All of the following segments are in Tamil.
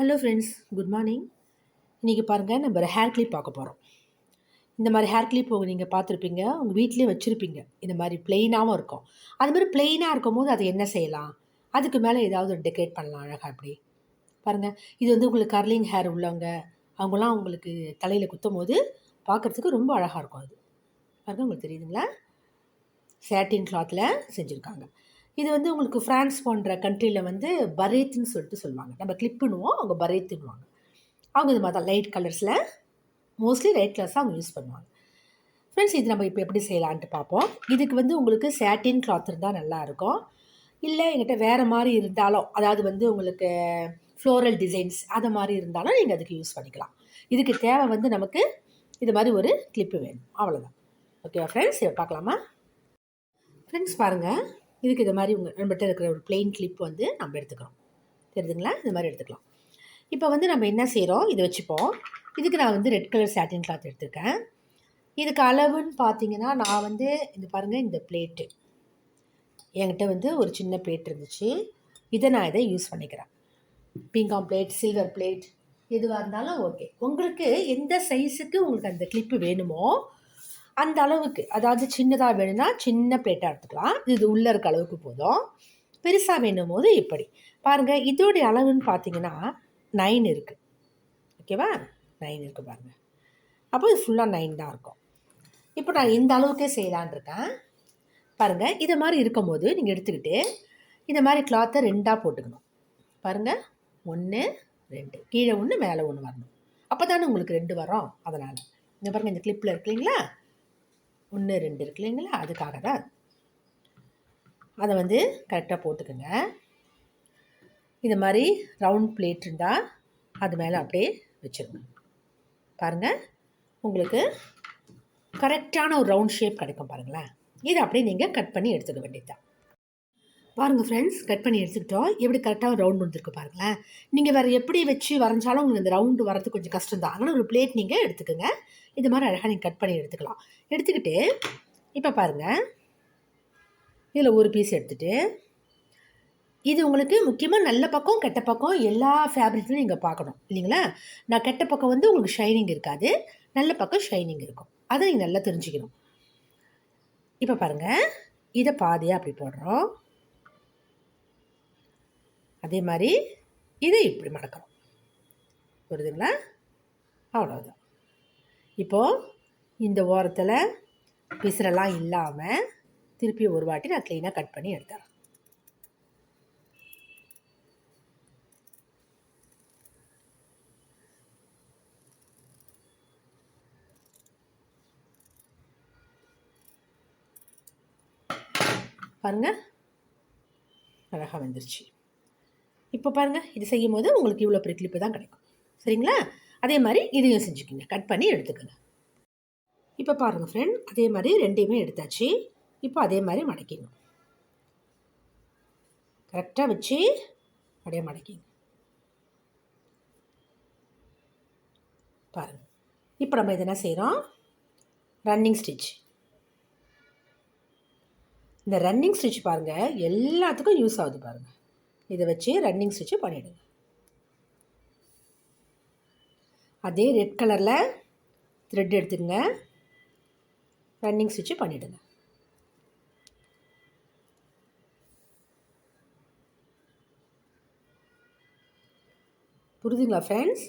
Hello friends, good morning. இன்றைக்கி பாருங்கள், நம்ம ஒரு ஹேர் கிளிப் பார்க்க போகிறோம். இந்த மாதிரி ஹேர் கிளிப் நீங்கள் பார்த்துருப்பீங்க, உங்கள் வீட்டிலே வச்சுருப்பீங்க. இந்த மாதிரி ப்ளெயினாகவும் இருக்கும். அது மாதிரி ப்ளெயினாக இருக்கும் போது அதை என்ன செய்யலாம்? அதுக்கு மேலே ஏதாவது ஒரு டெக்கரேட் பண்ணலாம் அழகாக அப்படி பாருங்கள். இது வந்து உங்களுக்கு கர்லிங் ஹேர் உள்ளவங்க, அவங்களாம் உங்களுக்கு தலையில் குத்தும் போது பார்க்குறதுக்கு ரொம்ப அழகாக இருக்கும். அது பாருங்கள், உங்களுக்கு தெரியுதுங்களா? சேட்டின் கிளாத்தில் செஞ்சுருக்காங்க. இது வந்து உங்களுக்கு ஃப்ரான்ஸ் போன்ற கண்ட்ரியில் வந்து பரேத்துன்னு சொல்லுவாங்க. நம்ம கிளிப்புன்னுவோம், அவங்க பரேத்துன்னுவாங்க. அவங்க இது மாதிரி தான் லைட் கலர்ஸில், மோஸ்ட்லி லைட் கலர்ஸாக அவங்க யூஸ் பண்ணுவாங்க. ஃப்ரெண்ட்ஸ், இது நம்ம இப்போ எப்படி செய்யலான்ட்டு பார்ப்போம். இதுக்கு வந்து உங்களுக்கு சேட்டின் கிளாத் இருந்தால் நல்லாயிருக்கும். இல்லை என்கிட்ட வேறு மாதிரி இருந்தாலும், அதாவது வந்து உங்களுக்கு ஃப்ளோரல் டிசைன்ஸ் அது மாதிரி இருந்தாலும் நீங்கள் அதுக்கு யூஸ் பண்ணிக்கலாம். இதுக்கு தேவை வந்து நமக்கு இது மாதிரி ஒரு கிளிப்பு வேணும், அவ்வளோதான். ஓகேவா ஃப்ரெண்ட்ஸ்? இதை பார்க்கலாமா? ஃப்ரெண்ட்ஸ் பாருங்கள், இதுக்கு இது மாதிரி நம்மகிட்ட இருக்கிற ஒரு பிளெயின் கிளிப் வந்து நம்ம எடுத்துக்கிறோம். தெரியுதுங்களா? இது மாதிரி எடுத்துக்கலாம். இப்போ வந்து நம்ம என்ன செய்கிறோம், இதை வச்சுப்போம். இதுக்கு நான் வந்து ரெட் கலர் சாட்டின் கிளாத் எடுத்திருக்கேன். இதுக்கு அளவுன்னு பார்த்தீங்கன்னா, நான் வந்து இந்த பாருங்கள், இந்த பிளேட்டு என்கிட்ட வந்து ஒரு சின்ன பிளேட் இருந்துச்சு. இதை யூஸ் பண்ணிக்கிறேன். பீங்கான் பிளேட், சில்வர் பிளேட் எதுவாக இருந்தாலும் ஓகே. உங்களுக்கு எந்த சைஸுக்கு உங்களுக்கு அந்த கிளிப்பு வேணுமோ அந்த அளவுக்கு, அதாவது சின்னதாக வேணும்னா சின்ன பிளேட்டாக எடுத்துக்கலாம். இது உள்ளே இருக்க அளவுக்கு போதும். பெருசாக வேணும் போது இப்படி பாருங்கள். இதோடைய அளவுன்னு பார்த்தீங்கன்னா 9 இருக்குது. ஓகேவா? 9 இருக்குது பாருங்கள். அப்போ இது ஃபுல்லாக 9 தான் இருக்கும். இப்போ நான் இந்த அளவுக்கே செய்யலான் இருக்கேன். பாருங்கள், இதை மாதிரி இருக்கும் போது நீங்கள் எடுத்துக்கிட்டு இந்த மாதிரி கிளாத்தை 2ஆக போட்டுக்கணும். பாருங்கள், 1 2, கீழே 1 மேலே 1 வரணும். அப்போ தானே உங்களுக்கு 2 வரும். அதனால் இங்கே பாருங்கள், இந்த கிளிப்பில் இருக்கு இல்லைங்களா, 1 2 இருக்கு இல்லைங்களா, அதுக்காக தான். அதை வந்து கரெக்டாக போட்டுக்கோங்க. இந்த மாதிரி ரவுண்ட் பிளேட் இருந்தால் அது மேலே அப்படியே வச்சுருங்க. பாருங்கள், உங்களுக்கு கரெக்டான ஒரு ரவுண்ட் ஷேப் கிடைக்கும். பாருங்களேன், இதை அப்படியே நீங்கள் கட் பண்ணி எடுத்துக்க வேண்டியதுதான். பாருங்கள் ஃப்ரெண்ட்ஸ், கட் பண்ணி எடுத்துக்கிட்டோம். எப்படி கரெக்டாக ரவுண்ட் வந்துருக்கு பாருங்களேன். நீங்கள் வேறு எப்படி வச்சு வரைஞ்சாலும் உங்களுக்கு இந்த ரவுண்டு வரது கொஞ்சம் கஷ்டம் தான். அதனால் ஒரு பிளேட் நீங்கள் எடுத்துக்கோங்க. இது மாதிரி அழகாக நீங்கள் கட் பண்ணி எடுத்துக்கலாம். எடுத்துக்கிட்டு இப்போ பாருங்கள், இதில் ஒரு பீஸ் எடுத்துகிட்டு, இது உங்களுக்கு முக்கியமாக நல்ல பக்கம் கெட்ட பக்கம் எல்லா ஃபேப்ரிக்லையும் நீங்கள் பார்க்கணும் இல்லைங்களா. நான் கெட்ட பக்கம் வந்து உங்களுக்கு ஷைனிங் இருக்காது, நல்ல பக்கம் ஷைனிங் இருக்கும். அதை நீங்கள் நல்லா தெரிஞ்சுக்கணும். இப்போ பாருங்கள், இதை பாதியாக அப்படி போடுறோம். அதே மாதிரி இதை இப்படி மடக்கிறோம். புரியுதுங்களா? அவ்வளோதான். இப்போது இந்த ஓரத்தில் பிசுரெல்லாம் இல்லாமல் திருப்பி ஒரு வாட்டி நான் க்ளீனாக கட் பண்ணி எடுத்துறேன். பாருங்கள், அழகாக வந்துருச்சு. இப்போ பாருங்கள், இது செய்யும் போது உங்களுக்கு இவ்வளோ பெரிய கிளிப்பு தான் கிடைக்கும். சரிங்களா? அதே மாதிரி இதையும் செஞ்சுக்கோங்க, கட் பண்ணி எடுத்துக்கோங்க. இப்போ பாருங்கள் ஃப்ரெண்ட், அதே மாதிரி ரெண்டையுமே எடுத்தாச்சு. இப்போ அதே மாதிரி மடக்கிடணும். கரெக்டாக வச்சு அப்படியே மடக்கிங்க. பாருங்கள், இப்போ நம்ம இது என்ன செய்கிறோம், ரன்னிங் ஸ்டிச். இந்த ரன்னிங் ஸ்டிச் பாருங்கள் எல்லாத்துக்கும் யூஸ் ஆகுது. பாருங்கள், இதை வச்சு ரன்னிங் ஸ்டிச்சு பண்ணிவிடுங்க. அதே ரெட் கலரில் த்ரெட் எடுத்துக்கங்க, ரன்னிங் ஸ்டிச்சு பண்ணிவிடுங்க. புரியுதுங்களா ஃப்ரெண்ட்ஸ்?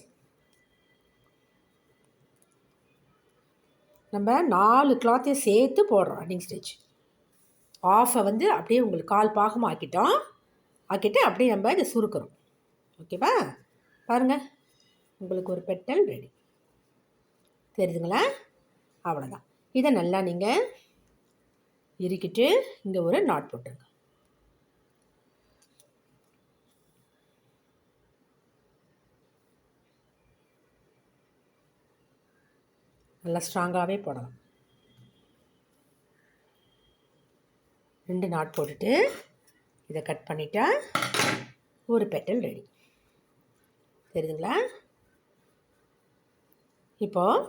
நம்ம 4 கிளாத்தையும் சேர்த்து போடுறோம் ரன்னிங் ஸ்டிச். ஆஃபை வந்து அப்படியே உங்களுக்கு கால் பாகமாக ஆக்கிட்டு அப்படியே நம்ம இதை சுருக்கிறோம். ஓகேவா? பாருங்கள், உங்களுக்கு ஒரு பெட்டல் ரெடி. தெரியுதுங்களா? அவ்வளோதான். இதை நல்லா நீங்கள் இறுக்கிட்டு இங்கே ஒரு நாட் போட்டுருங்க. நல்லா ஸ்ட்ராங்காகவே போடலாம். 2 நாட் போட்டுட்டு இதை கட் பண்ணிட்டா ஒரு பெட்டல் ரெடி. தெரியுதுங்களா? இப்போது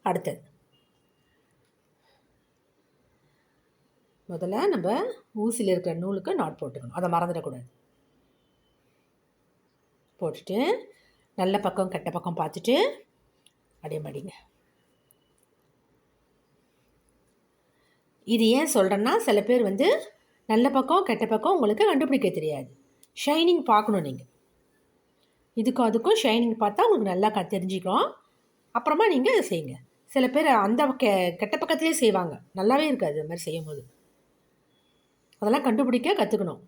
அடுத்தது, முதல்ல நம்ம ஊசியில் இருக்கிற நூலுக்கு நாட் போட்டுக்கணும். அதை மறந்துடக்கூடாது. போட்டுட்டு நல்ல பக்கம் கெட்ட பக்கம் பார்த்துட்டு அப்படியே மடிங்க. இது ஏன் சொல்கிறேன்னா, சில பேர் வந்து நல்ல பக்கம் கெட்ட பக்கம் உங்களுக்கு கண்டுபிடிக்க தெரியாது. ஷைனிங் பார்க்கணும் நீங்கள். இதுக்கும் அதுக்கும் ஷைனிங் பார்த்தா உங்களுக்கு நல்லா தெரிஞ்சுக்கும். அப்புறமா நீங்கள் அதை செய்யுங்க. சில பேர் அந்த கெட்ட பக்கத்துலேயே செய்வாங்க, நல்லாவே இருக்காது அது மாதிரி செய்யும்போது. அதெல்லாம் கண்டுபிடிக்க கற்றுக்கணும்.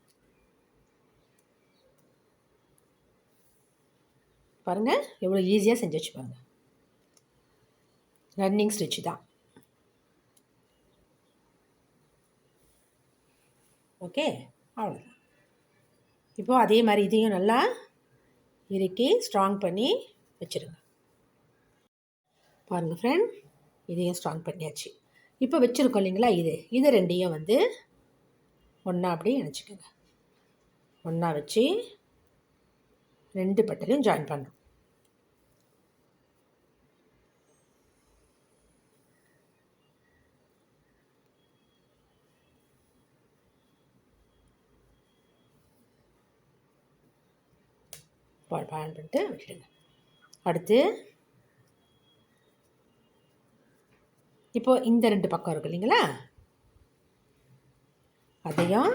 பாருங்கள் எவ்வளோ ஈஸியாக செஞ்சு வச்சு பாருங்கள். ரன்னிங் ஸ்டிச் தான். ஓகே, அவ்வளோதான். இப்போது அதே மாதிரி இதையும் நல்லா இறுக்கி ஸ்ட்ராங் பண்ணி வச்சுருங்க. பாருங்கள் ஃப்ரெண்ட், இதையும் ஸ்ட்ராங் பண்ணியாச்சு. இப்போ வச்சுருக்கோம் இல்லைங்களா, இது ரெண்டையும் வந்து ஒன்றா அப்படியே இணைச்சிக்கோங்க. ஒன்றா வச்சு 2 பட்டலையும் ஜாயின் பண்ணுறோம். பான் பண்ணிட்டு விட்டுடுங்க. அடுத்து இப்போது இந்த 2 பக்கம் இருக்குது இல்லைங்களா, அதையும்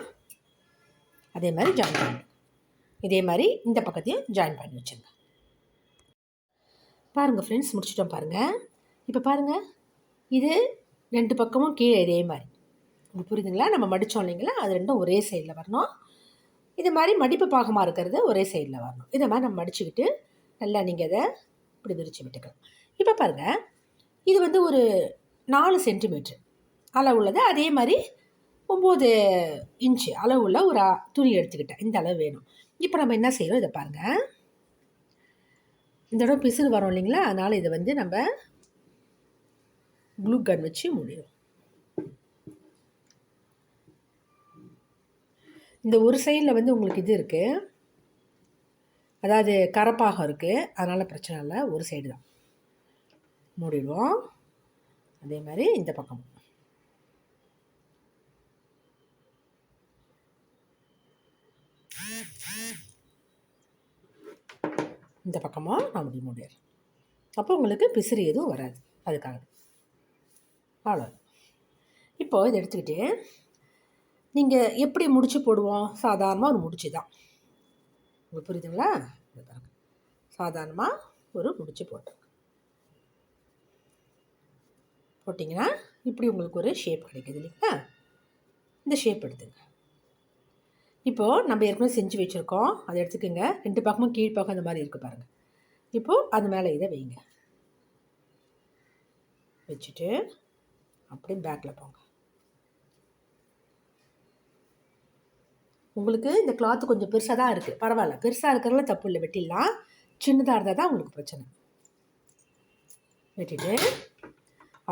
அதே மாதிரி ஜாயின் பண்ணுங்க. இதே மாதிரி இந்த பக்கத்தையும் ஜாயின் பண்ணி வச்சுருங்க. பாருங்கள் ஃப்ரெண்ட்ஸ், முடிச்சிட்டோம் பாருங்கள். இப்போ பாருங்கள், இது 2 பக்கமும் கீழே இதே மாதிரி உங்களுக்கு புரியுதுங்களா? நம்ம மடித்தோம் இல்லைங்களா, அது ரெண்டும் ஒரே சைடில் வரணும். இது மாதிரி மடிப்பு பாகமாக இருக்கிறது ஒரே சைடில் வரணும். இதை மாதிரி நம்ம மடிச்சுக்கிட்டு நல்லா நீங்கள் அதை இப்படி விரித்து விட்டுக்கலாம். இப்போ பாருங்கள், இது வந்து ஒரு 4 சென்டிமீட்ரு அளவு உள்ளது. அதே மாதிரி 9 இன்ச்சு அளவு உள்ள ஒரு துணி எடுத்துக்கிட்டேன். இந்த அளவு வேணும். இப்போ நம்ம என்ன செய்கிறோம், இதை பாருங்கள். இந்த இடம் பிசுறு வரும் இல்லைங்களா, அதனால் இதை வந்து நம்ம க்ளூ கன் வச்சு மூடிடும். இந்த ஒரு சைடில் வந்து உங்களுக்கு இது இருக்குது, அதாவது கரப்பாகம் இருக்குது, அதனால் பிரச்சனை இல்லை. ஒரு சைடு தான் மூடிடுவோம். அதே மாதிரி இந்த பக்கம் இந்த பக்கமாக நான் அப்படி மூடிடுறேன். அப்போ உங்களுக்கு பிசிறு எதுவும் வராது. அதுக்காக அவ்வளோ. இப்போது இதை எடுத்துக்கிட்டு நீங்கள் எப்படி முடிச்சு போடுவோம், சாதாரணமாக ஒரு முடிச்சு தான். உங்களுக்கு புரியுதுங்களா? சாதாரணமாக ஒரு முடிச்சு போட்டிங்கன்னா இப்படி உங்களுக்கு ஒரு ஷேப் கிடைக்குது இல்லைங்களா? இந்த ஷேப் எடுத்துங்க. இப்போது நம்ம ஏற்கனவே செஞ்சு வச்சுருக்கோம், அதை எடுத்துக்கோங்க. 2 பக்கமும் கீழ்ப்பக்கம் அந்த மாதிரி இருக்குது பாருங்கள். இப்போது அது மேலே இதை வைங்க. வச்சுட்டு அப்படியே பேக்கில் போங்க. உங்களுக்கு இந்த கிளாத்து கொஞ்சம் பெருசாக தான் இருக்குது, பரவாயில்ல. பெருசாக இருக்கிறதுல தப்பு இல்லை, வெட்டிடலாம். சின்னதாக இருந்தால் தான் உங்களுக்கு பிரச்சனை. வெட்டிட்டு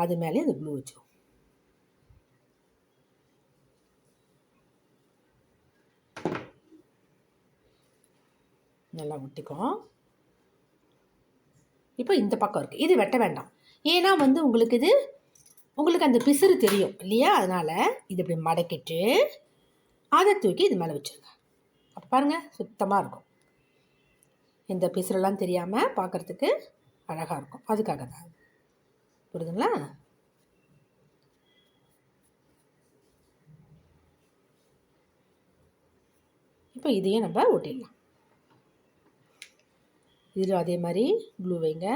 அது மேலே இந்த க்ளூ வச்சிடும். நல்லா ஒட்டிக்கும். இப்போ இந்த பக்கம் இருக்குது, இது வெட்ட வேண்டாம். ஏன்னா வந்து உங்களுக்கு அந்த பிசுறு தெரியும் இல்லையா, அதனால் இது இப்படி மடக்கிட்டு அதை தூக்கி இது மேலே வச்சுருங்க. அப்போ பாருங்கள், சுத்தமாக இருக்கும். இந்த பிசுறெல்லாம் தெரியாமல் பார்க்குறதுக்கு அழகாக இருக்கும். அதுக்காக தான். புரியுதுங்களா? இப்போ இதையும் நம்ம ஒட்டிடலாம். இதில் அதே மாதிரி க்ளூ வைங்க.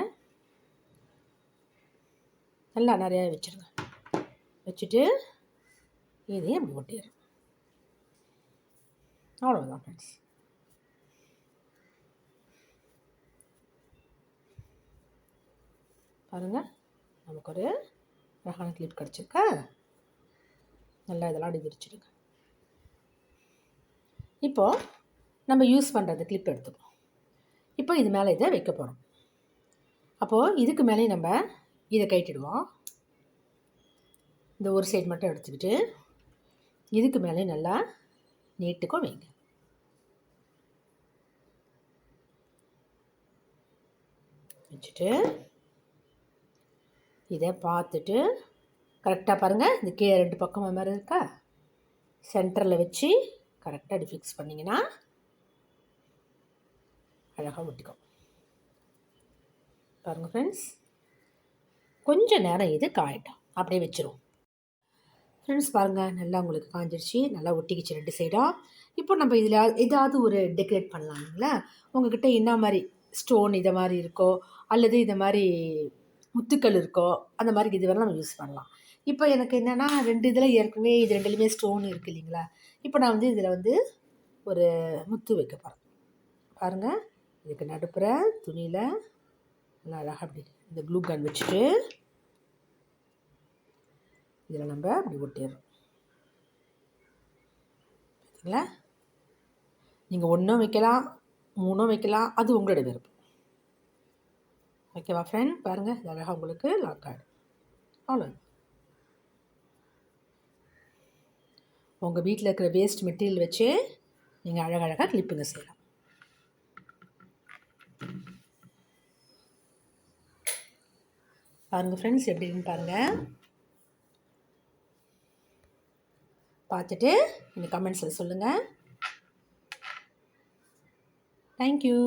நல்லா நிறையா வச்சுருங்க. வச்சுட்டு இதையும் அப்படி ஒட்டிடுறோம். அவ்வளோதான் ஃப்ரெண்ட்ஸ். பாருங்கள், நமக்கு ஒரு அழகான கிளிப் கிடச்சிருக்கா? நல்லா இதெல்லாம் அப்படி விரிச்சிடுங்க. இப்போது நம்ம யூஸ் பண்ணுறது கிளிப் எடுத்துப்போம். இப்போ இது மேலே இதை வைக்க போகிறோம். அப்போது இதுக்கு மேலே நம்ம இதை கட்டிடுவோம். இந்த ஒரு சைடு மட்டும் எடுத்துக்கிட்டு இதுக்கு மேலே நல்லா நீட்டுக்கும் வைங்க. வச்சுட்டு இதை பார்த்துட்டு கரெக்டாக பாருங்கள், இந்த கீழே 2 பக்கம் மாதிரி இருக்கா, சென்டரில் வச்சு கரெக்டாக அப்படி ஃபிக்ஸ் பண்ணிங்கன்னா அழகாக ஒட்டிக்கும். பாருங்கள் ஃப்ரெண்ட்ஸ், கொஞ்சம் நேரம் இது காயட்டும், அப்படியே வச்சுருவோம். ஃப்ரெண்ட்ஸ் பாருங்கள், நல்லா உங்களுக்கு காஞ்சிருச்சு, நல்லா ஒட்டிக்கிச்சு 2 சைடாக. இப்போ நம்ம இதில் ஏதாவது ஒரு டெக்கரேட் பண்ணலாங்களா? உங்ககிட்ட என்ன மாதிரி ஸ்டோன் இதை மாதிரி இருக்கோ, அல்லது இதை மாதிரி முத்துக்கள் இருக்கோ, அந்த மாதிரி இது வேணால் நம்ம யூஸ் பண்ணலாம். இப்போ எனக்கு என்னென்னா 2 இதில் ஏற்கனவே இது 2லேயுமே ஸ்டோன் இருக்குது இல்லைங்களா? இப்போ நான் வந்து இதில் வந்து ஒரு முத்து வைக்க போகிறேன். பாருங்கள், இதுக்கு நடுப்புற துணியில் நல்லா அழகாக அப்படி இந்த க்ளூ கன் வச்சுட்டு இதில் நம்ம அப்படி ஒட்டிடுறோம். பார்த்தீங்களா? நீங்கள் 1 வைக்கலாம், 3 வைக்கலாம், அது உங்களோட விருப்பம். ஓகேவா ஃப்ரெண்ட்? பாருங்கள், இது அழகாக உங்களுக்கு லாக் ஆகிடும். அவ்வளோ. உங்கள் வீட்டில் இருக்கிற வேஸ்ட் மெட்டீரியல் வச்சு நீங்கள் அழகழகாக கிளிப்புங்க செய்யலாம். பாருங்கள் ஃப்ரெண்ட்ஸ், எப்படின்னு பாருங்கள். பார்த்துட்டு இந்த கமெண்ட்ஸில் சொல்லுங்கள். தேங்க்யூ.